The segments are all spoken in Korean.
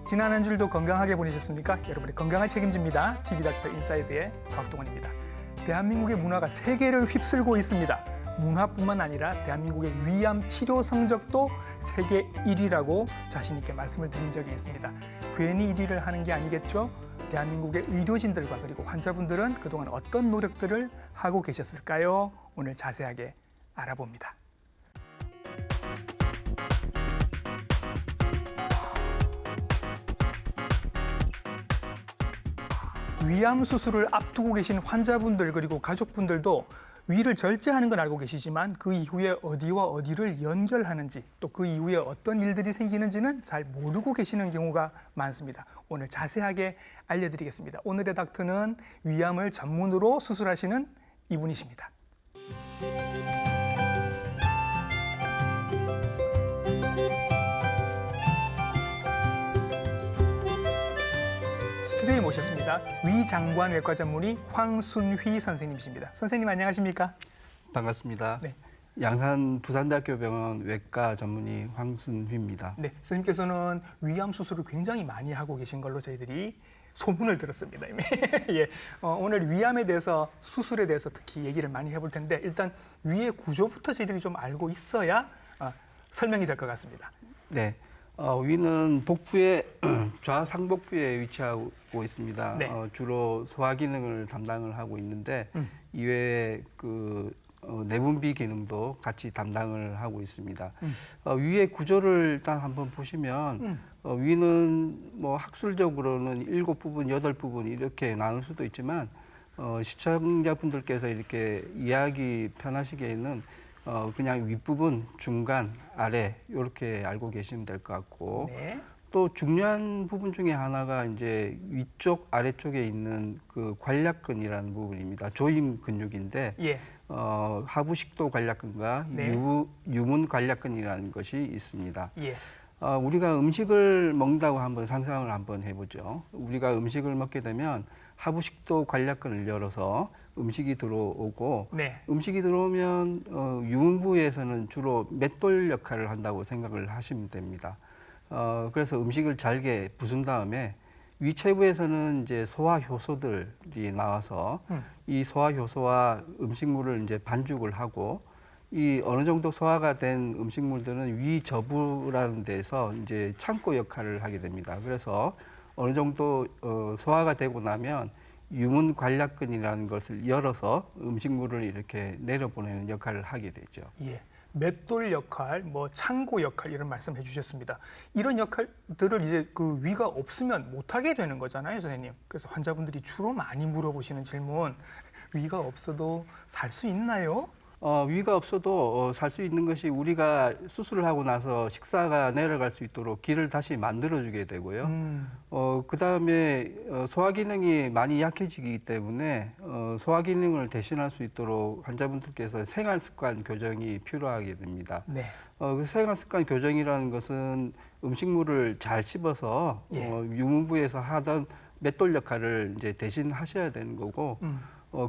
지난 한 주일도 건강하게 보내셨습니까? 여러분의 건강을 책임집니다. TV닥터 인사이드의 곽동원입니다. 대한민국의 문화가 세계를 휩쓸고 있습니다. 문화뿐만 아니라 대한민국의 위암 치료 성적도 세계 1위라고 자신 있게 말씀을 드린 적이 있습니다. 괜히 1위를 하는 게 아니겠죠? 대한민국의 의료진들과 그리고 환자분들은 그동안 어떤 노력들을 하고 계셨을까요? 오늘 자세하게 알아봅니다. 위암 수술을 앞두고 계신 환자분들 그리고 가족분들도 위를 절제하는 건 알고 계시지만 그 이후에 어디와 어디를 연결하는지 또 그 이후에 어떤 일들이 생기는지는 잘 모르고 계시는 경우가 많습니다. 오늘 자세하게 알려드리겠습니다. 오늘의 닥터는 위암을 전문으로 수술하시는 이분이십니다. 스튜디오에 모셨습니다. 위장관외과 전문의 황순휘 선생님이십니다. 선생님 안녕하십니까? 반갑습니다. 네. 양산 부산대학교 병원 외과 전문의 황순휘입니다. 네, 선생님께서는 위암 수술을 굉장히 많이 하고 계신 걸로 저희들이 소문을 들었습니다. 예, 오늘 위암에 대해서 수술에 대해서 특히 얘기를 많이 해볼 텐데 일단 위의 구조부터 저희들이 좀 알고 있어야 설명이 될 것 같습니다. 네. 위는 복부의 좌상복부에 위치하고 있습니다. 네. 주로 소화 기능을 담당을 하고 있는데 이외에 내분비 기능도 같이 담당을 하고 있습니다. 위의 구조를 일단 한번 보시면 위는 뭐 학술적으로는 7부분, 8부분 이렇게 나눌 수도 있지만 시청자분들께서 이렇게 이해하기 편하시기에는 그냥 윗부분, 중간, 아래 이렇게 알고 계시면 될 것 같고 네. 또 중요한 부분 중에 하나가 이제 위쪽 아래쪽에 있는 그 관략근이라는 부분입니다. 조임 근육인데 예. 하부식도 관략근과 네. 유문 관략근이라는 것이 있습니다. 예. 우리가 음식을 먹는다고 한번 상상을 한번 해보죠. 우리가 음식을 먹게 되면 하부식도 관략근을 열어서 음식이 들어오고 네. 음식이 들어오면 유문부에서는 주로 맷돌 역할을 한다고 생각을 하시면 됩니다. 그래서 음식을 잘게 부순 다음에 위체부에서는 이제 소화 효소들이 나와서 이 소화 효소와 음식물을 이제 반죽을 하고 이 어느 정도 소화가 된 음식물들은 위저부라는 데서 이제 창고 역할을 하게 됩니다. 그래서 어느 정도 소화가 되고 나면 유문 관략근이라는 것을 열어서 음식물을 이렇게 내려보내는 역할을 하게 되죠. 예. 맷돌 역할, 뭐 창고 역할 이런 말씀해 주셨습니다. 이런 역할들을 이제 그 위가 없으면 못하게 되는 거잖아요, 선생님. 그래서 환자분들이 주로 많이 물어보시는 질문, 위가 없어도 살 수 있나요? 위가 없어도 살 수 있는 것이 우리가 수술을 하고 나서 식사가 내려갈 수 있도록 기를 다시 만들어주게 되고요. 그 다음에 소화 기능이 많이 약해지기 때문에 소화 기능을 대신할 수 있도록 환자분들께서 생활 습관 교정이 필요하게 됩니다. 네. 그 생활 습관 교정이라는 것은 음식물을 잘 씹어서 예. 유문부에서 하던 맷돌 역할을 이제 대신 하셔야 되는 거고.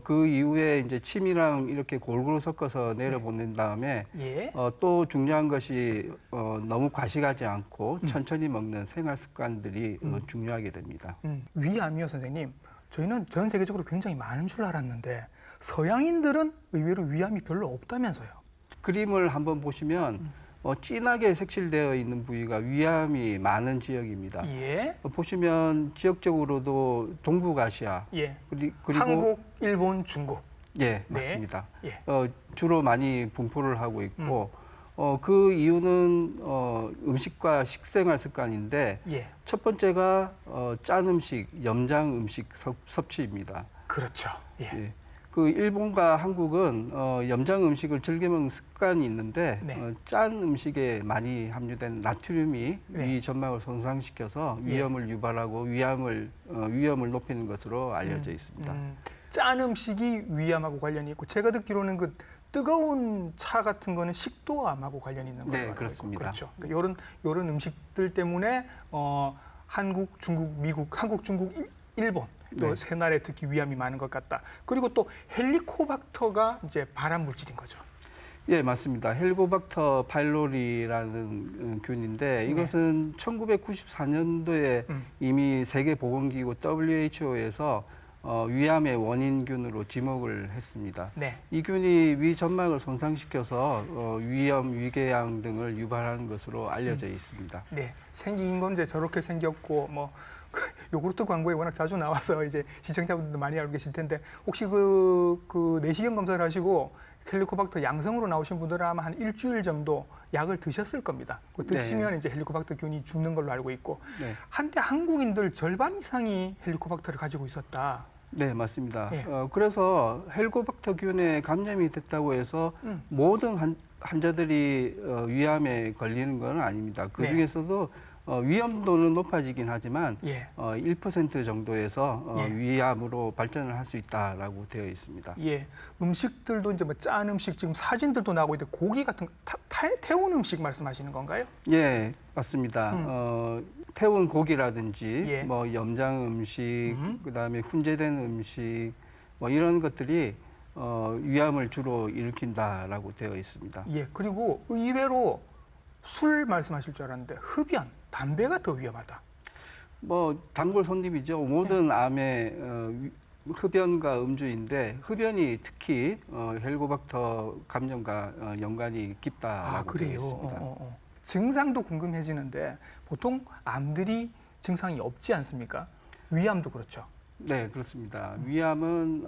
그 이후에 이제 침이랑 이렇게 골고루 섞어서 내려보낸 다음에 예. 또 중요한 것이 너무 과식하지 않고 천천히 먹는 생활 습관들이 중요하게 됩니다. 위암이요, 선생님. 저희는 전 세계적으로 굉장히 많은 줄 알았는데 서양인들은 의외로 위암이 별로 없다면서요. 그림을 한번 보시면 진하게 색칠되어 있는 부위가 위암이 많은 지역입니다. 예. 보시면 지역적으로도 동북아시아 예. 그리고 한국, 일본, 중국. 예, 네. 맞습니다. 예. 주로 많이 분포를 하고 있고 그 이유는 음식과 식생활 습관인데 예. 첫 번째가 짠 음식, 염장 음식 섭취입니다. 그렇죠. 예. 예. 그 일본과 한국은 염장 음식을 즐겨 먹는 습관이 있는데 네. 짠 음식에 많이 함유된 나트륨이 네. 위 점막을 손상시켜서 예. 위염을 유발하고 위험을 높이는 것으로 알려져 있습니다. 짠 음식이 위암하고 관련이 있고 제가 듣기로는 그 뜨거운 차 같은 거는 식도암하고 관련이 있는 걸로 네, 알고 있고 그렇습니다. 그렇죠. 그러니까 요런 음식들 때문에 한국, 중국, 미국, 한국, 중국, 일본 또 네. 세 나라에 특히 위암이 많은 것 같다. 그리고 또 헬리코박터가 이제 발암 물질인 거죠. 예, 맞습니다. 헬리코박터 파일로리라는 균인데 이것은 1994년도에 이미 세계보건기구 WHO에서 위암의 원인균으로 지목을 했습니다. 네. 이 균이 위 점막을 손상시켜서 위염, 위궤양 등을 유발하는 것으로 알려져 있습니다. 네. 생긴 건 이제 저렇게 생겼고 뭐 요구르트 광고에 워낙 자주 나와서 이제 시청자분들도 많이 알고 계실 텐데 혹시 그 내시경 검사를 하시고 헬리코박터 양성으로 나오신 분들은 아마 한 일주일 정도 약을 드셨을 겁니다. 그 드시면 네. 이제 헬리코박터 균이 죽는 걸로 알고 있고 네. 한때 한국인들 절반 이상이 헬리코박터를 가지고 있었다. 네, 맞습니다. 예. 그래서 헬리코박터균에 감염이 됐다고 해서 모든 환자들이 위암에 걸리는 건 아닙니다. 그 네. 중에서도 위험도는 높아지긴 하지만 예. 1% 정도에서 예. 위암으로 발전을 할 수 있다라고 되어 있습니다. 예, 음식들도 이제 뭐 짠 음식 지금 사진들도 나오고 있는데 고기 같은 태운 음식 말씀하시는 건가요? 예, 맞습니다. 태운 고기라든지 예. 뭐 염장 음식, 그다음에 훈제된 음식 뭐 이런 것들이 위암을 주로 일으킨다라고 되어 있습니다. 예, 그리고 의외로 술 말씀하실 줄 알았는데 흡연, 담배가 더 위험하다. 뭐 단골 손님이죠. 모든 암의 흡연과 음주인데 흡연이 특히 헬리코박터 감염과 연관이 깊다라고 되어 그래요. 있습니다. 증상도 궁금해지는데 보통 암들이 증상이 없지 않습니까? 위암도 그렇죠. 네, 그렇습니다. 위암은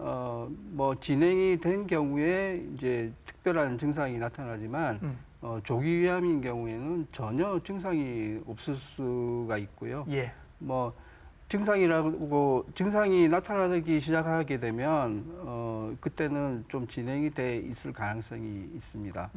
뭐 진행이 된 경우에 이제 특별한 증상이 나타나지만 조기 위암인 경우에는 전혀 증상이 없을 수가 있고요. 예, 뭐 증상이 나타나기 시작하게 되면 그때는 좀 진행이 돼 있을 가능성이 있습니다.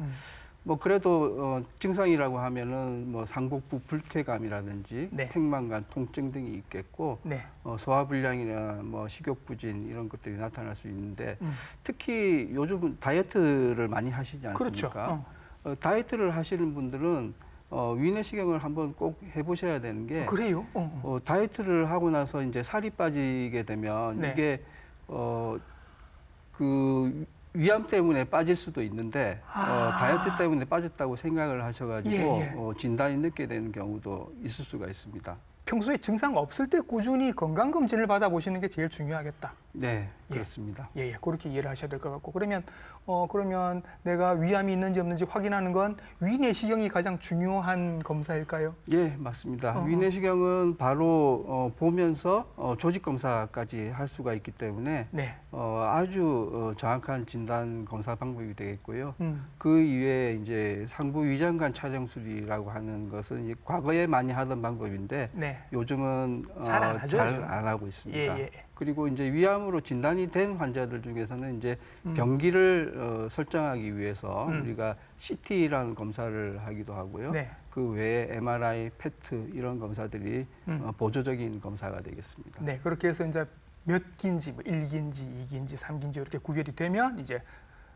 뭐 그래도 증상이라고 하면은 뭐 상복부 불쾌감이라든지 네. 팽만감, 통증 등이 있겠고 네, 소화불량이나 뭐 식욕부진 이런 것들이 나타날 수 있는데 특히 요즘 다이어트를 많이 하시지 않습니까? 그렇죠. 다이어트를 하시는 분들은 위내시경을 한번 꼭 해보셔야 되는 게 그래요? 다이어트를 하고 나서 이제 살이 빠지게 되면 네. 이게 그 위암 때문에 빠질 수도 있는데 다이어트 때문에 빠졌다고 생각을 하셔가지고 예. 진단이 늦게 되는 경우도 있을 수가 있습니다. 평소에 증상 없을 때 꾸준히 건강검진을 받아보시는 게 제일 중요하겠다. 네, 그렇습니다. 예, 그렇게 이해를 하셔야 될 것 같고 그러면 내가 위암이 있는지 없는지 확인하는 건 위내시경이 가장 중요한 검사일까요? 예, 맞습니다. 위내시경은 바로 보면서 조직 검사까지 할 수가 있기 때문에 네. 아주 정확한 진단 검사 방법이 되겠고요. 음. 그 이외에 이제 상부 위장관 촬영술이라고 하는 것은 이제 과거에 많이 하던 방법인데 네. 요즘은 잘안 하죠, 잘 요즘은? 안 하고 있습니다. 예. 그리고 이제 위암으로 진단이 된 환자들 중에서는 이제 병기를 설정하기 위해서 우리가 CT라는 검사를 하기도 하고요. 네. 그 외에 MRI, PET 이런 검사들이 보조적인 검사가 되겠습니다. 네, 그렇게 해서 이제 몇 기인지, 뭐 1기인지, 2기인지, 3기인지 이렇게 구별이 되면 이제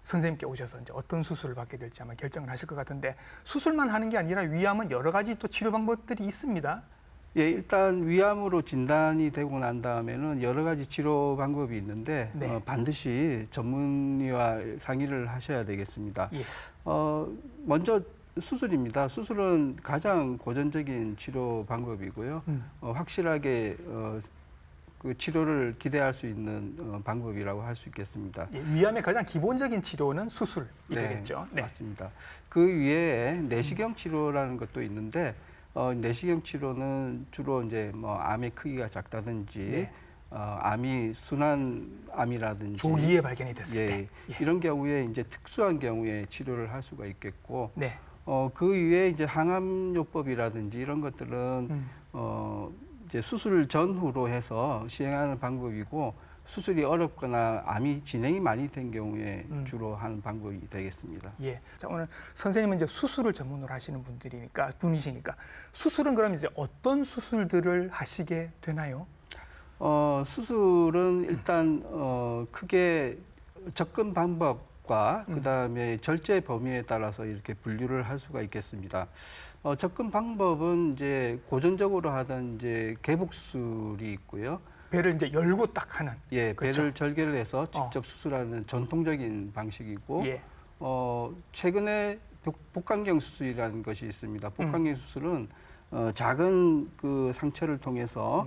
선생님께 오셔서 이제 어떤 수술을 받게 될지 아마 결정을 하실 것 같은데 수술만 하는 게 아니라 위암은 여러 가지 또 치료 방법들이 있습니다. 예, 일단 위암으로 진단이 되고 난 다음에는 여러 가지 치료 방법이 있는데 네. 반드시 전문의와 상의를 하셔야 되겠습니다. 예. 먼저 수술입니다. 수술은 가장 고전적인 치료 방법이고요. 확실하게 그 치료를 기대할 수 있는 방법이라고 할 수 있겠습니다. 예, 위암의 가장 기본적인 치료는 수술이 네, 되겠죠. 네. 맞습니다. 그 위에 내시경 치료라는 것도 있는데 내시경 치료는 주로 이제 뭐 암의 크기가 작다든지 네. 암이 순환암이라든지 조기에 발견이 됐을 때. 이런 경우에 이제 특수한 경우에 치료를 할 수가 있겠고 네. 그 이외에 이제 항암요법이라든지 이런 것들은 이제 수술 전후로 해서 시행하는 방법이고 수술이 어렵거나 암이 진행이 많이 된 경우에 주로 하는 방법이 되겠습니다. 예. 자, 오늘 선생님은 이제 수술을 전문으로 하시는 분이시니까 수술은 그럼 이제 어떤 수술들을 하시게 되나요? 수술은 일단 크게 접근 방법과 그다음에 절제 범위에 따라서 이렇게 분류를 할 수가 있겠습니다. 접근 방법은 이제 고전적으로 하던 이제 개복 수술이 있고요. 배를 이제 열고 딱 하는. 예, 그렇죠? 배를 절개를 해서 직접 수술하는 전통적인 방식이고 예. 최근에 복강경 수술이라는 것이 있습니다. 복강경 수술은 작은 그 상처를 통해서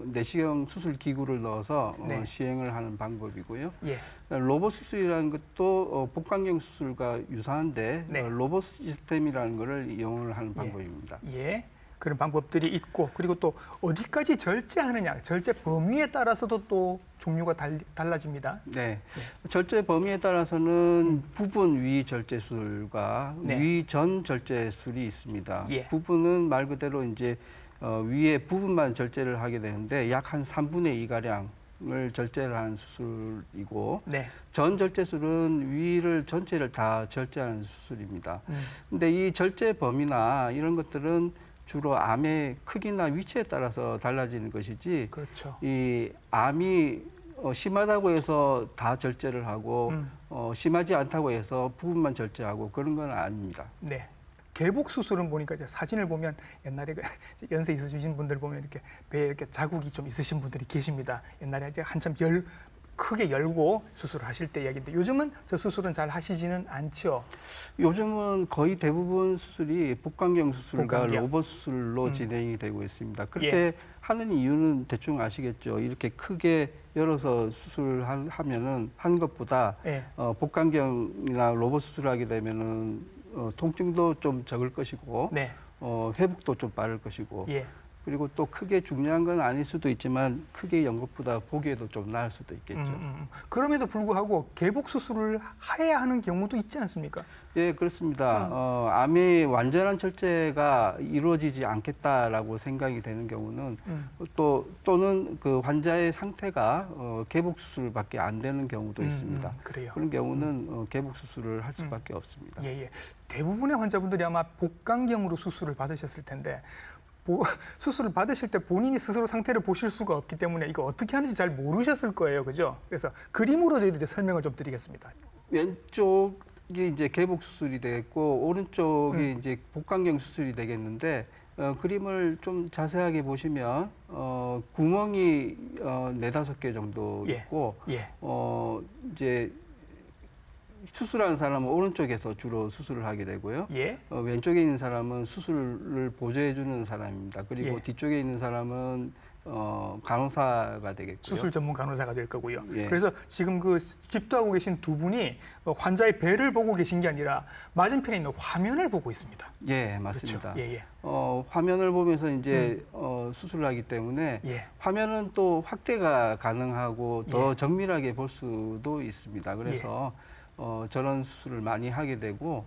내시경 수술 기구를 넣어서 네. 시행을 하는 방법이고요. 예. 로봇 수술이라는 것도 복강경 수술과 유사한데 네. 로봇 시스템이라는 것을 이용을 하는 방법입니다. 예. 그런 방법들이 있고 그리고 또 어디까지 절제하느냐, 절제 범위에 따라서도 또 종류가 달라집니다. 네, 절제 범위에 따라서는 부분 위 절제술과 네. 위전 절제술이 있습니다. 예. 부분은 말 그대로 이제 위에 부분만 절제를 하게 되는데 약 한 3분의 2 가량을 절제를 하는 수술이고, 네. 전 절제술은 위를 전체를 다 절제하는 수술입니다. 근데 이 절제 범위나 이런 것들은 주로 암의 크기나 위치에 따라서 달라지는 것이지, 그렇죠. 이 암이 심하다고 해서 다 절제를 하고 심하지 않다고 해서 부분만 절제하고 그런 건 아닙니다. 네. 개복 수술은 보니까 이제 사진을 보면 옛날에 연세 있으신 분들 보면 이렇게 배에 이렇게 자국이 좀 있으신 분들이 계십니다. 옛날에 이제 한참 크게 열고 수술을 하실 때 이야기인데 요즘은 저 수술은 잘 하시지는 않죠. 요즘은 거의 대부분 수술이 복강경 수술과 복강경. 로봇 수술로 진행이 되고 있습니다. 그렇게 예. 하는 이유는 대충 아시겠죠. 이렇게 크게 열어서 수술하면은 한 것보다 예. 복강경이나 로봇 수술을 하게 되면은 통증도 좀 적을 것이고 네. 회복도 좀 빠를 것이고 예. 그리고 또 크게 중요한 건 아닐 수도 있지만 크게 연 것보다 보기에도 좀 나을 수도 있겠죠. 그럼에도 불구하고 개복 수술을 해야 하는 경우도 있지 않습니까? 예, 그렇습니다. 암의 완전한 절제가 이루어지지 않겠다라고 생각이 되는 경우는 또는 그 환자의 상태가 개복 수술밖에 안 되는 경우도 있습니다. 그래요. 그런 경우는 개복 수술을 할 수밖에 없습니다. 예, 예. 대부분의 환자분들이 아마 복강경으로 수술을 받으셨을 텐데 수술을 받으실 때 본인이 스스로 상태를 보실 수가 없기 때문에 이거 어떻게 하는지 잘 모르셨을 거예요. 그죠? 그래서 그림으로 저희들이 설명을 좀 드리겠습니다. 왼쪽이 이제 개복 수술이 되겠고 오른쪽이 이제 복강경 수술이 되겠는데 그림을 좀 자세하게 보시면 구멍이 4-5개 정도 예. 있고 예. 이제 수술하는 사람은 오른쪽에서 주로 수술을 하게 되고요. 예. 왼쪽에 있는 사람은 수술을 보조해 주는 사람입니다. 그리고 예. 뒤쪽에 있는 사람은 간호사가 되겠고요. 수술 전문 간호사가 될 거고요. 예. 그래서 지금 그 집도하고 계신 두 분이 환자의 배를 보고 계신 게 아니라 맞은편에 있는 화면을 보고 있습니다. 예, 맞습니다. 그렇죠. 예, 예. 화면을 보면서 이제 수술을 하기 때문에 예. 화면은 또 확대가 가능하고 더 예. 정밀하게 볼 수도 있습니다. 그래서 저런 수술을 많이 하게 되고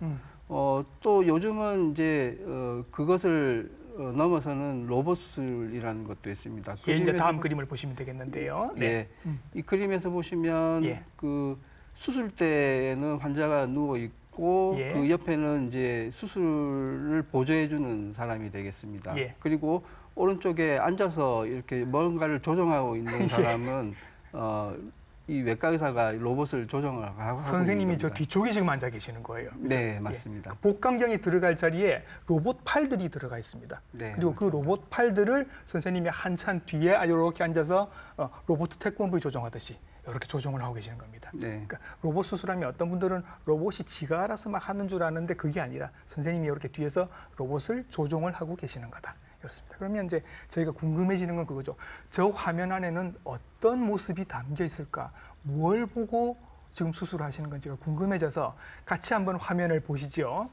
또 요즘은 이제 그것을 넘어서는 로봇 수술이라는 것도 있습니다. 예, 이제 다음 그림을 보시면 되겠는데요. 네. 예, 이 그림에서 보시면 예. 그 수술 때는 환자가 누워 있고 예. 그 옆에는 이제 수술을 보조해주는 사람이 되겠습니다. 예. 그리고 오른쪽에 앉아서 이렇게 뭔가를 조정하고 있는 사람은 이 외과 의사가 로봇을 조정을 하고 선생님이 있는 저 겁니다. 뒤쪽에 지금 앉아 계시는 거예요. 그죠? 네, 맞습니다. 그 복강경이 들어갈 자리에 로봇 팔들이 들어가 있습니다. 네, 그리고 그 로봇 팔들을 선생님이 한참 뒤에 이렇게 앉아서 로봇 태권브이 조정하듯이 이렇게 조정을 하고 계시는 겁니다. 네. 그러니까 로봇 수술하면 어떤 분들은 로봇이 지가 알아서 막 하는 줄 아는데 그게 아니라 선생님이 이렇게 뒤에서 로봇을 조정을 하고 계시는 거다. 그렇습니다. 그러면 이제 저희가 궁금해지는 건 그거죠. 저 화면 안에는 어떤 모습이 담겨 있을까? 뭘 보고 지금 수술하시는 건지가 궁금해져서 같이 한번 화면을 보시죠.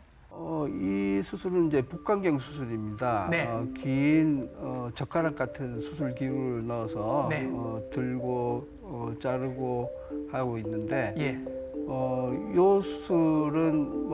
이 수술은 이제 복강경 수술입니다. 네. 긴 젓가락 같은 수술 기구를 넣어서 네. 들고 자르고 하고 있는데 예. 요 수술은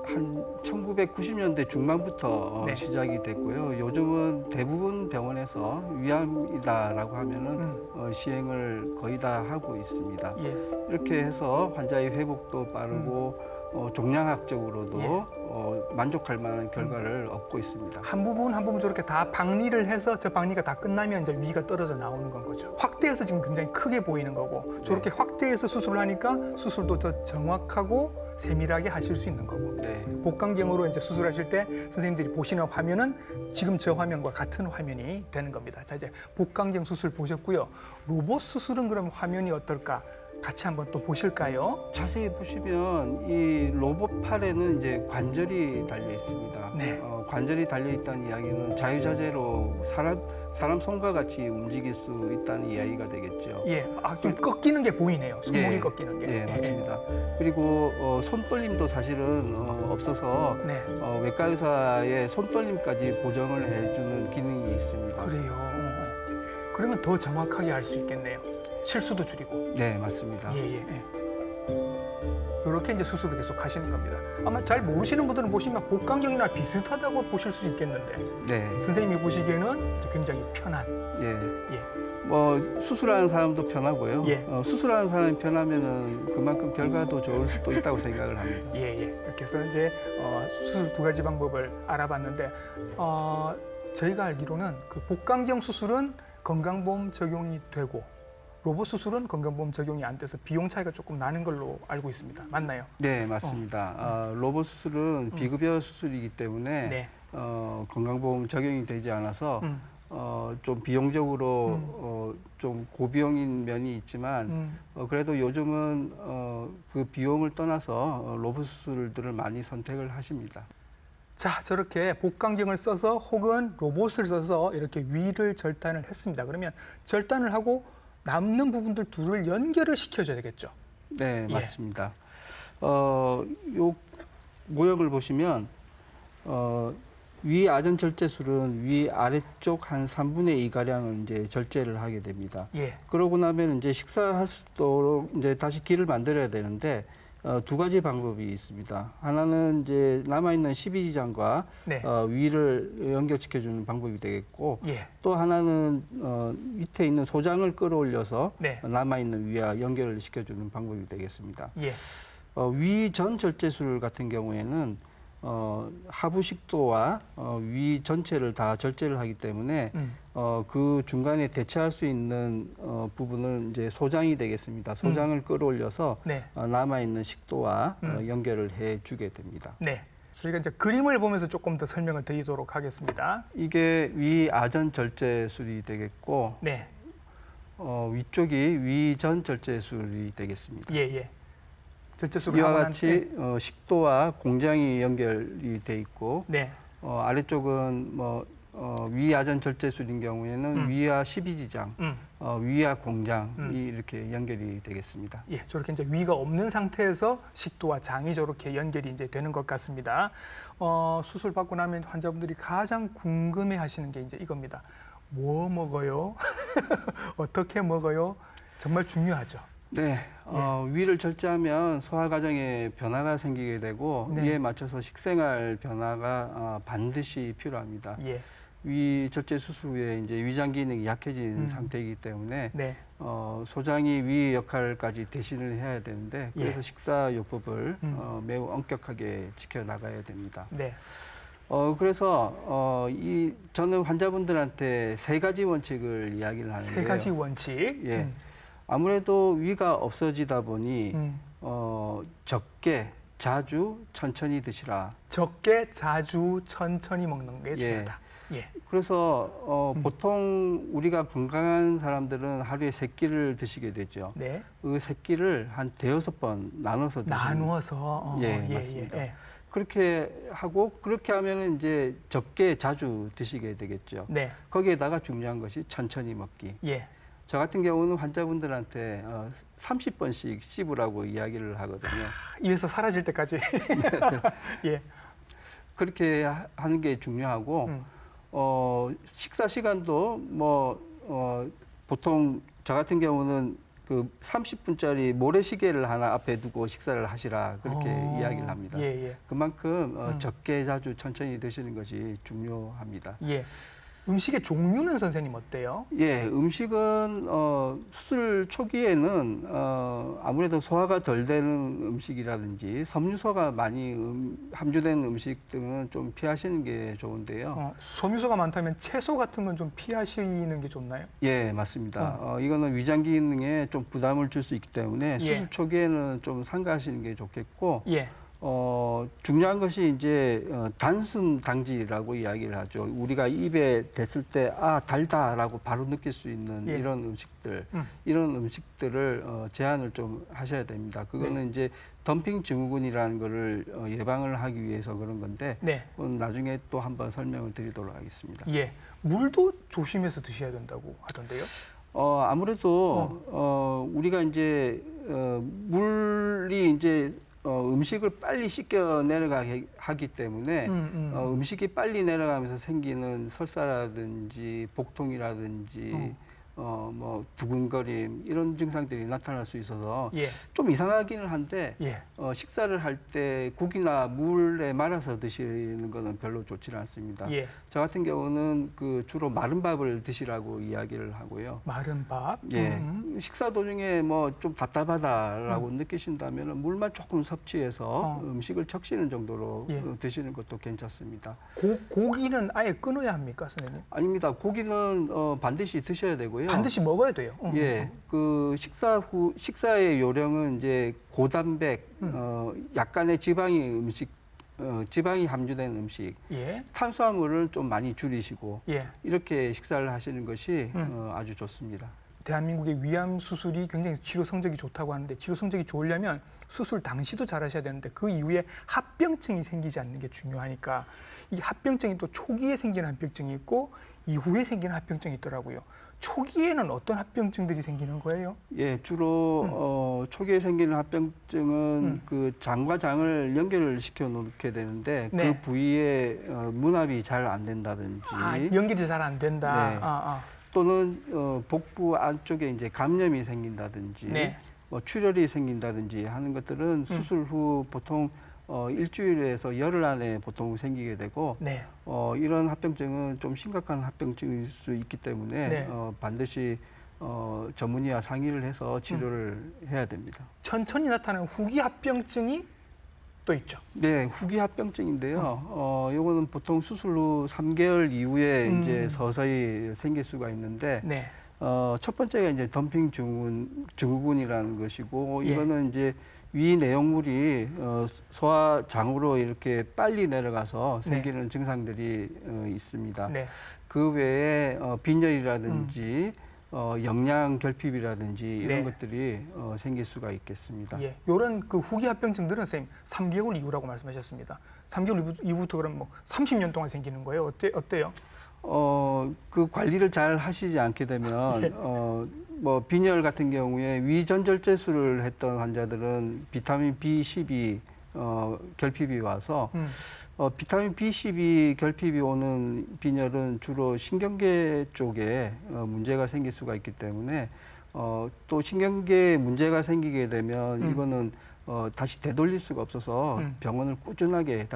한 1990년대 중반부터 네. 시작이 됐고요. 요즘은 대부분 병원에서 위암이다라고 하면은 시행을 거의 다 하고 있습니다. 예. 이렇게 해서 환자의 회복도 빠르고 종양학적으로도 만족할 만한 결과를 얻고 있습니다. 한 부분 저렇게 다 박리를 해서 저 박리가 다 끝나면 이제 위가 떨어져 나오는 건 거죠. 확대해서 지금 굉장히 크게 보이는 거고 저렇게 확대해서 수술을 하니까 수술도 더 정확하고 세밀하게 하실 수 있는 거고. 네. 복강경으로 이제 수술하실 때 선생님들이 보시는 화면은 지금 저 화면과 같은 화면이 되는 겁니다. 자, 이제 복강경 수술 보셨고요. 로봇 수술은 그럼 화면이 어떨까? 같이 한번 또 보실까요? 자세히 보시면 이 로봇 팔에는 이제 관절이 달려 있습니다. 네. 관절이 달려 있다는 이야기는 자유자재로 사람 손과 같이 움직일 수 있다는 이야기가 되겠죠. 예, 좀 꺾이는 게 보이네요. 손목이 예. 꺾이는 게. 네, 맞습니다. 그리고 손떨림도 사실은 없어서 네, 외과 의사의 손떨림까지 보정을 해주는 기능이 있습니다. 그래요. 그러면 더 정확하게 할 수 있겠네요. 실수도 줄이고. 네, 맞습니다. 예. 이렇게 이제 수술을 계속 하시는 겁니다. 아마 잘 모르시는 분들은 보시면 복강경이나 비슷하다고 보실 수 있겠는데 네, 선생님이 보시기에는 굉장히 편한. 예. 예. 뭐 수술하는 사람도 편하고요. 예. 수술하는 사람이 편하면은 그만큼 결과도 좋을 수도 있다고 생각을 합니다. 예. 이렇게 해서 이제 수술 두 가지 방법을 알아봤는데 저희가 알기로는 그 복강경 수술은 건강보험 적용이 되고 로봇 수술은 건강보험 적용이 안 돼서 비용 차이가 조금 나는 걸로 알고 있습니다. 맞나요? 네, 맞습니다. 로봇 수술은 비급여 수술이기 때문에 네. 건강보험 적용이 되지 않아서 음. 좀 비용적으로 좀 고비용인 면이 있지만 그래도 요즘은 그 비용을 떠나서 로봇 수술들을 많이 선택을 하십니다. 자, 저렇게 복강경을 써서 혹은 로봇을 써서 이렇게 위를 절단을 했습니다. 그러면 절단을 하고 남는 부분들 둘을 연결을 시켜줘야 되겠죠. 네, 예. 맞습니다. 요 모형을 보시면 위 아전 절제술은 위 아래쪽 한 3분의 2 가량을 이제 절제를 하게 됩니다. 예. 그러고 나면 이제 식사할 수 있도록 이제 다시 길을 만들어야 되는데 두 가지 방법이 있습니다. 하나는 이제 남아 있는 12지장과 네. 위를 연결시켜주는 방법이 되겠고, 예. 또 하나는 밑에 있는 소장을 끌어올려서 네. 남아 있는 위와 연결을 시켜주는 방법이 되겠습니다. 예. 위 전 절제술 같은 경우에는 하부 식도와 위 전체를 다 절제를 하기 때문에 그 중간에 대체할 수 있는 부분은 이제 소장이 되겠습니다. 소장을 끌어올려서 네. 남아 있는 식도와 연결을 해주게 됩니다. 네. 저희가 이제 그림을 보면서 조금 더 설명을 드리도록 하겠습니다. 이게 위 아전 절제술이 되겠고, 네. 위쪽이 위 전 절제술이 되겠습니다. 예. 절제술을 이와 하고 난 같이 식도와 공장이 연결이 돼 있고, 네. 아래쪽은 위아전 절제술인 경우에는 위와 12지장, 위와 공장이 이렇게 연결이 되겠습니다. 예, 저렇게 이제 위가 없는 상태에서 식도와 장이 저렇게 연결이 이제 되는 것 같습니다. 수술 받고 나면 환자분들이 가장 궁금해하시는 게 이제 이겁니다. 뭐 먹어요? 어떻게 먹어요? 정말 중요하죠. 네, 위를 절제하면 소화 과정에 변화가 생기게 되고 네. 이에 맞춰서 식생활 변화가 반드시 필요합니다. 예, 위 절제 수술 후에 이제 위장 기능이 약해진 상태이기 때문에 네, 소장이 위 역할까지 대신을 해야 되는데 그래서 예. 식사요법을 매우 엄격하게 지켜 나가야 됩니다. 네, 그래서 저는 환자분들한테 세 가지 원칙을 이야기를 하는데요. 세 가지 원칙. 예. 아무래도 위가 없어지다 보니 적게, 자주, 천천히 드시라. 적게, 자주, 천천히 먹는 게 중요하다. 예, 그래서 보통 우리가 건강한 사람들은 하루에 3끼를 드시게 되죠. 네. 그 3끼를 한 5번 나눠서 드시는. 나누어서. 맞습니다. 그렇게 하고 그렇게 하면은 이제 적게 자주 드시게 되겠죠. 네, 거기에다가 중요한 것이 천천히 먹기. 예, 저 같은 경우는 환자분들한테 30번씩 씹으라고 이야기를 하거든요. 입에서 사라질 때까지. 예, 그렇게 하는 게 중요하고 식사 시간도 보통 저 같은 경우는 그 30분짜리 모래시계를 하나 앞에 두고 식사를 하시라 그렇게 이야기를 합니다. 예. 그만큼 적게 자주 천천히 드시는 것이 중요합니다. 예. 음식의 종류는 선생님 어때요? 예, 음식은 수술 초기에는 아무래도 소화가 덜 되는 음식이라든지 섬유소가 많이 함유되는 음식 등은 좀 피하시는 게 좋은데요. 섬유소가 많다면 채소 같은 건 좀 피하시는 게 좋나요? 예, 맞습니다. 이거는 위장 기능에 좀 부담을 줄 수 있기 때문에 수술 초기에는 좀 삼가하시는 게 좋겠고 예. 중요한 것이 이제 단순 당질이라고 이야기를 하죠. 우리가 입에 댔을 때 달다라고 바로 느낄 수 있는 예. 이런 음식들, 이런 음식들을 제한을 좀 하셔야 됩니다. 그거는 이제 덤핑 증후군이라는 거를 예방을 하기 위해서 그런 건데 네. 나중에 또 한번 설명을 드리도록 하겠습니다. 예. 물도 조심해서 드셔야 된다고 하던데요. 아무래도 우리가 이제 물이 이제 음식을 빨리 씻겨 내려가게 하기 때문에 음식이 빨리 내려가면서 생기는 설사라든지 복통이라든지 뭐 두근거림 이런 증상들이 나타날 수 있어서 예. 좀 이상하기는 한데 예. 식사를 할 때 국이나 물에 말아서 드시는 것은 별로 좋지는 않습니다. 예. 저 같은 경우는 주로 마른 밥을 드시라고 이야기를 하고요. 마른 밥. 예, 식사 도중에 뭐 좀 답답하다라고 느끼신다면 물만 조금 섭취해서 음식을 적시는 정도로 예. 드시는 것도 괜찮습니다. 고기는 아예 끊어야 합니까, 선생님? 아닙니다. 고기는 반드시 드셔야 되고요. 반드시 먹어야 돼요. 예, 식사의 요령은 이제 고단백, 약간의 지방이 함유된 음식, 예. 탄수화물을 좀 많이 줄이시고 예. 이렇게 식사를 하시는 것이 아주 좋습니다. 대한민국의 위암 수술이 굉장히 치료 성적이 좋다고 하는데 치료 성적이 좋으려면 수술 당시도 잘 하셔야 되는데 그 이후에 합병증이 생기지 않는 게 중요하니까 이 합병증이 또 초기에 생기는 합병증이 있고 이후에 생기는 합병증이 있더라고요. 초기에는 어떤 합병증들이 생기는 거예요? 예, 주로 초기에 생기는 합병증은 그 장과 장을 연결을 시켜 놓게 되는데 네. 그 부위에 문합이 잘 안 된다든지 연결이 잘 안 된다. 네. 또는 복부 안쪽에 이제 감염이 생긴다든지 네. 뭐 출혈이 생긴다든지 하는 것들은 수술 후 보통 일주일에서 열흘 안에 보통 생기게 되고 네. 이런 합병증은 좀 심각한 합병증일 수 있기 때문에 네. 반드시 전문의와 상의를 해서 치료를 해야 됩니다. 천천히 나타나는 후기 합병증이 또 있죠. 네, 후기 합병증인데요. 요거는 보통 수술 후 3개월 이후에 이제 서서히 생길 수가 있는데 네. 첫 번째가 이제 덤핑 증후군이라는 것이고 예. 이거는 이제 위 내용물이 소화장으로 이렇게 빨리 내려가서 생기는 증상들이 있습니다. 네. 그 외에 빈혈이라든지 영양 결핍이라든지 이런 네. 것들이 생길 수가 있겠습니다. 예. 이런 그 후기 합병증들은 선생님 3개월 이후라고 말씀하셨습니다. 3개월 이후부터 그럼 뭐 30년 동안 생기는 거예요? 어때요? 그 관리를 잘 하시지 않게 되면 예. 뭐 빈혈 같은 경우에 위전절제술을 했던 환자들은 비타민 B12 결핍이 와서 비타민 B12 결핍이 오는 빈혈은 주로 신경계 쪽에 문제가 생길 수가 있기 때문에 또 신경계에 문제가 생기게 되면 이거는 다시 되돌릴 수가 없어서 병원을 꾸준하게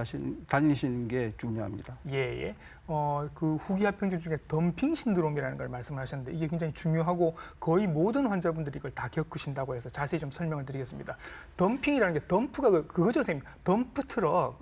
다니시는 게 중요합니다. 예, 예. 그 후기 합병증 중에 덤핑 신드롬이라는 걸 말씀하셨는데 이게 굉장히 중요하고 거의 모든 환자분들이 이걸 다 겪으신다고 해서 자세히 좀 설명을 드리겠습니다. 덤핑이라는 게 덤프가 그거죠, 선생님. 덤프트럭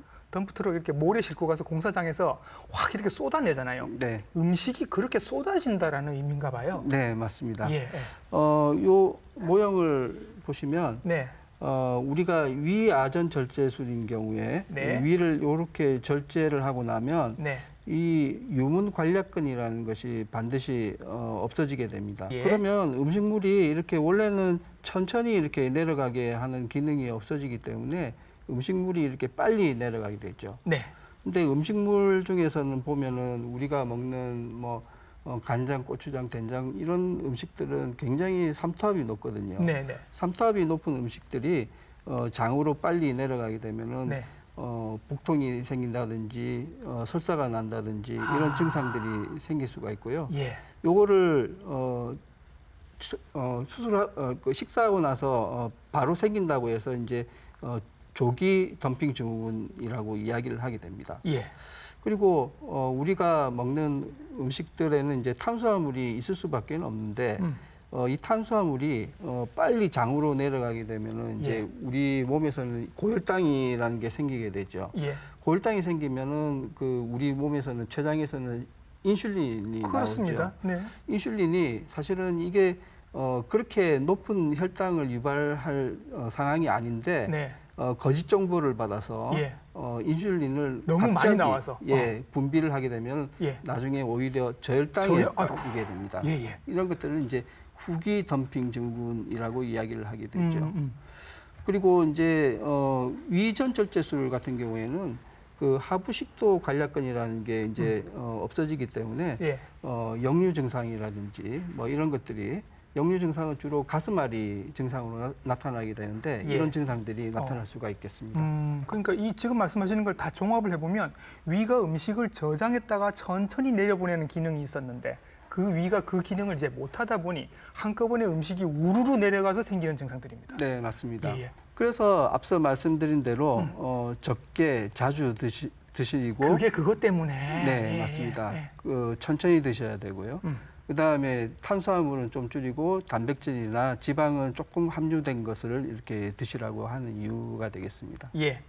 이렇게 모래 싣고 가서 공사장에서 확 이렇게 쏟아내잖아요. 네. 음식이 그렇게 쏟아진다라는 의미인가 봐요. 네, 맞습니다. 예, 예. 요 모형을 보시면 네. 우리가 위아전 절제술인 경우에 네. 위를 이렇게 절제를 하고 나면 네. 이 유문 관략근이라는 것이 반드시 없어지게 됩니다. 예. 그러면 음식물이 이렇게 원래는 천천히 이렇게 내려가게 하는 기능이 없어지기 때문에 음식물이 이렇게 빨리 내려가게 되죠. 네. 근데 음식물 중에서는 보면은 우리가 먹는 뭐 간장, 고추장, 된장 이런 음식들은 굉장히 삼투압이 높거든요. 네, 네. 삼투압이 높은 음식들이 장으로 빨리 내려가게 되면은 네. 복통이 생긴다든지 설사가 난다든지 이런 증상들이 생길 수가 있고요. 예. 요거를 식사하고 나서 바로 생긴다고 해서 이제 조기 덤핑 증후군이라고 이야기를 하게 됩니다. 예. 그리고 우리가 먹는 음식들에는 이제 탄수화물이 있을 수밖에 없는데 이 탄수화물이 빨리 장으로 내려가게 되면은 이제 예. 우리 몸에서는 고혈당이라는 게 생기게 되죠. 예. 고혈당이 생기면은 우리 몸에서는 췌장에서는 인슐린이 그렇습니다. 나오죠. 네. 인슐린이 사실은 이게 그렇게 높은 혈당을 유발할 상황이 아닌데 네. 거짓 정보를 받아서 예. 인슐린을 너무 많이 갑자기, 나와서. 분비를 하게 되면 예. 나중에 오히려 저혈당에 아이고. 빠지게 됩니다. 예, 예. 이런 것들을 이제 후기 덤핑 증후군이라고 이야기를 하게 되죠. 음. 그리고 이제 위전절제술 같은 경우에는 그 하부식도 관략근이라는 게 이제 없어지기 때문에 예. 역류 증상이라든지 뭐 이런 것들이 역류 증상은 주로 가슴앓이 증상으로 나타나게 되는데 예. 이런 증상들이 나타날 수가 있겠습니다. 그러니까 이 지금 말씀하시는 걸 다 종합을 해보면 위가 음식을 저장했다가 천천히 내려보내는 기능이 있었는데 그 위가 그 기능을 이제 못하다 보니 한꺼번에 음식이 우르르 내려가서 생기는 증상들입니다. 네, 맞습니다. 예, 예. 그래서 앞서 말씀드린 대로 적게 자주 드시고 그게 그것 때문에. 네, 예, 맞습니다. 예, 예. 천천히 드셔야 되고요. 그다음에 탄수화물은 좀 줄이고 단백질이나 지방은 조금 함유된 것을 이렇게 드시라고 하는 이유가 되겠습니다. 예.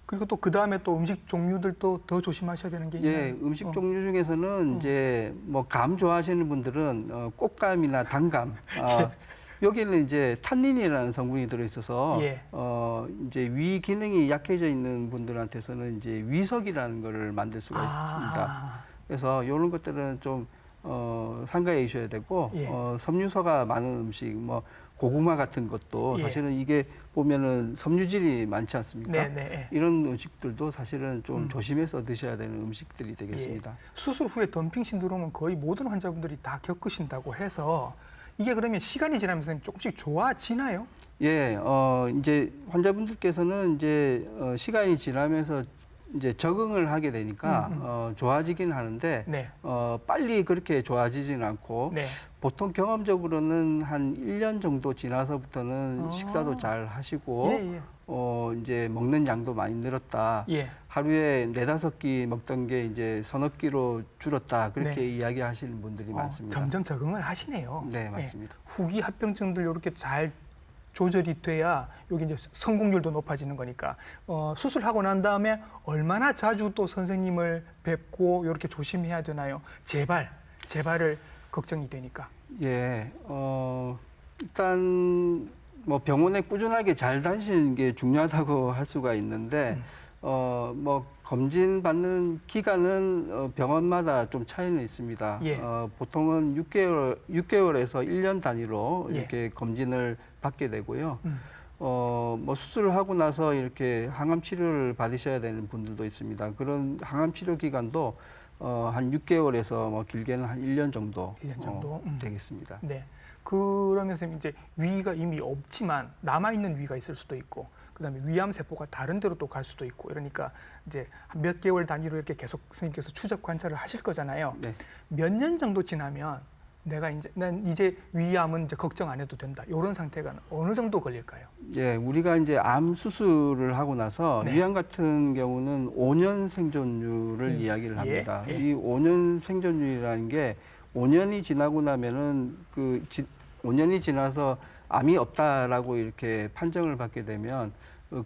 그리고 또 그 다음에 또 음식 종류들도 더 조심하셔야 되는 게 있나요? 예, 음식 종류 중에서는 이제 뭐 감 좋아하시는 분들은 꽃감이나 단감. 여기는 이제 탄닌이라는 성분이 들어있어서 예. 이제 위 기능이 약해져 있는 분들한테서는 이제 위석이라는 거를 만들 수가 있습니다. 그래서 이런 것들은 좀 삼가해 주셔야 되고 예. 섬유소가 많은 음식, 뭐 고구마 같은 것도 예. 사실은 이게 보면은 섬유질이 많지 않습니까? 네, 네. 이런 음식들도 사실은 좀 조심해서 드셔야 되는 음식들이 되겠습니다. 예. 수술 후에 덤핑 신드롬은 거의 모든 환자분들이 다 겪으신다고 해서 이게 그러면 시간이 지나면서 조금씩 좋아지나요? 예, 이제 환자분들께서는 이제 시간이 지나면서 이제 적응을 하게 되니까 좋아지긴 하는데 네. 빨리 그렇게 좋아지지는 않고 네. 보통 경험적으로는 한 1년 정도 지나서부터는 식사도 잘 하시고 예, 예. 이제 먹는 양도 많이 늘었다. 예. 하루에 4-5끼 먹던 게 이제 서너 끼로 줄었다. 그렇게 네. 이야기하시는 분들이 많습니다. 점점 적응을 하시네요. 네, 맞습니다. 예. 후기 합병증들 이렇게 잘 조절이 돼야 여기 이제 성공률도 높아지는 거니까 수술하고 난 다음에 얼마나 자주 또 선생님을 뵙고 이렇게 조심해야 되나요? 재발을 걱정이 되니까. 예, 일단 뭐 병원에 꾸준하게 잘 다니시는 게 중요하다고 할 수가 있는데 뭐 검진 받는 기간은 병원마다 좀 차이는 있습니다. 예. 보통은 6개월에서 1년 단위로 예. 이렇게 검진을 받게 되고요. 뭐 수술을 하고 나서 이렇게 항암 치료를 받으셔야 되는 분들도 있습니다. 그런 항암 치료 기간도 한 6개월에서 뭐 길게는 한 1년 정도, 1년 정도? 되겠습니다. 네. 그러면서 이제 위가 이미 없지만 남아있는 위가 있을 수도 있고 그다음에 위암 세포가 다른 데로 또 갈 수도 있고 이러니까 이제 몇 개월 단위로 이렇게 계속 선생님께서 추적 관찰을 하실 거잖아요. 네. 몇 년 정도 지나면 난 이제 위암은 이제 걱정 안 해도 된다. 이런 상태가 어느 정도 걸릴까요? 예, 우리가 이제 암 수술을 하고 나서 네. 위암 같은 경우는 5년 생존율을 이야기를 합니다. 예. 이 5년 생존율이라는 게 5년이 지나고 나면은 5년이 지나서 암이 없다라고 이렇게 판정을 받게 되면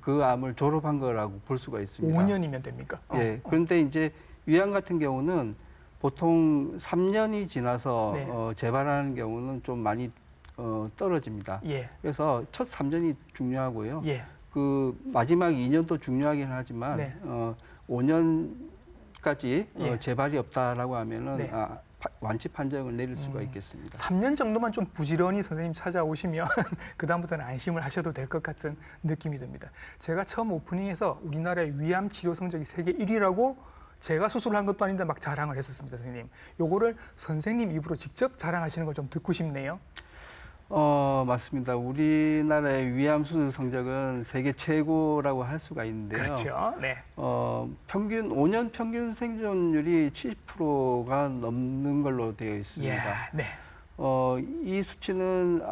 그 암을 졸업한 거라고 볼 수가 있습니다. 5년이면 됩니까? 예. 그런데 이제 위암 같은 경우는 보통 3년이 지나서 네. 재발하는 경우는 좀 많이 떨어집니다. 예. 그래서 첫 3년이 중요하고요. 예. 그 마지막 2년도 중요하긴 하지만 네. 5년까지 예. 재발이 없다라고 하면은 네. 완치 판정을 내릴 수가 있겠습니다. 3년 정도만 좀 부지런히 선생님 찾아오시면 그다음부터는 안심을 하셔도 될 것 같은 느낌이 듭니다. 제가 처음 오프닝에서 우리나라의 위암 치료 성적이 세계 1위라고 제가 수술을 한 것도 아닌데 막 자랑을 했었습니다, 선생님. 요거를 선생님 입으로 직접 자랑하시는 걸 좀 듣고 싶네요. 맞습니다. 우리나라의 위암 수술 성적은 세계 최고라고 할 수가 있는데요. 그렇죠. 네. 5년 평균 생존율이 70%가 넘는 걸로 되어 있습니다. 이야, 네. 이 수치는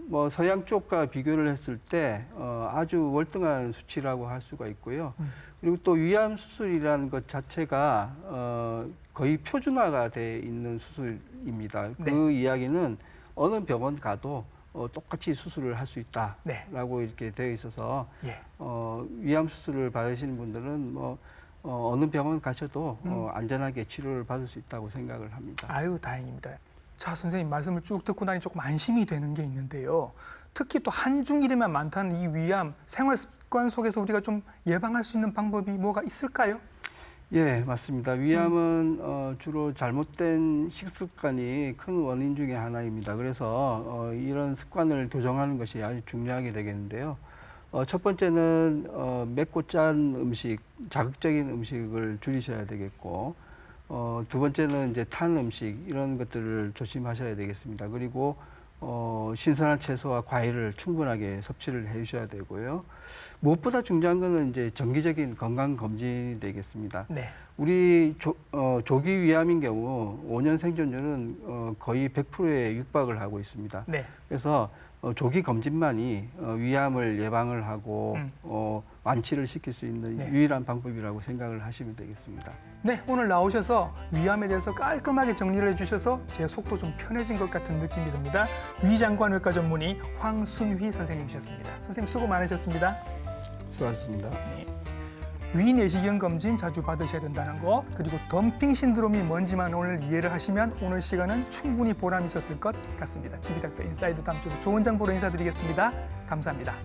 뭐 서양 쪽과 비교를 했을 때 아주 월등한 수치라고 할 수가 있고요. 그리고 또 위암 수술이라는 것 자체가 거의 표준화가 돼 있는 수술입니다. 네. 그 이야기는 어느 병원 가도 똑같이 수술을 할 수 네. 있다라고 이렇게 되어 있어서 예. 위암 수술을 받으시는 분들은 뭐 어느 병원 가셔도 안전하게 치료를 받을 수 있다고 생각을 합니다. 아유, 다행입니다. 자, 선생님 말씀을 쭉 듣고 나니 조금 안심이 되는 게 있는데요. 특히 또 한중일에만 많다는 이 위암 생활 습관 속에서 우리가 좀 예방할 수 있는 방법이 뭐가 있을까요? 예, 맞습니다. 위암은 주로 잘못된 식습관이 큰 원인 중에 하나입니다. 그래서 이런 습관을 교정하는 것이 아주 중요하게 되겠는데요. 첫 번째는 맵고 짠 음식, 자극적인 음식을 줄이셔야 되겠고, 두 번째는 이제 탄 음식 이런 것들을 조심하셔야 되겠습니다. 그리고 신선한 채소와 과일을 충분하게 섭취를 해주셔야 되고요. 무엇보다 중요한 것은 이제 정기적인 건강 검진이 되겠습니다. 네. 우리 조기 위암인 경우 5년 생존율은 거의 100%에 육박을 하고 있습니다. 네. 그래서 조기 검진만이 위암을 예방을 하고 완치를 시킬 수 있는 네. 유일한 방법이라고 생각을 하시면 되겠습니다. 네, 오늘 나오셔서 위암에 대해서 깔끔하게 정리를 해주셔서 제 속도 좀 편해진 것 같은 느낌이 듭니다. 위장관외과 전문의 황순휘 선생님이셨습니다. 선생님 수고 많으셨습니다. 수고하셨습니다. 위 내시경 검진 자주 받으셔야 된다는 것, 그리고 덤핑 신드롬이 뭔지만 오늘 이해를 하시면 오늘 시간은 충분히 보람 있었을 것 같습니다. TV닥터 인사이드 다음 주도 좋은 정보로 인사드리겠습니다. 감사합니다.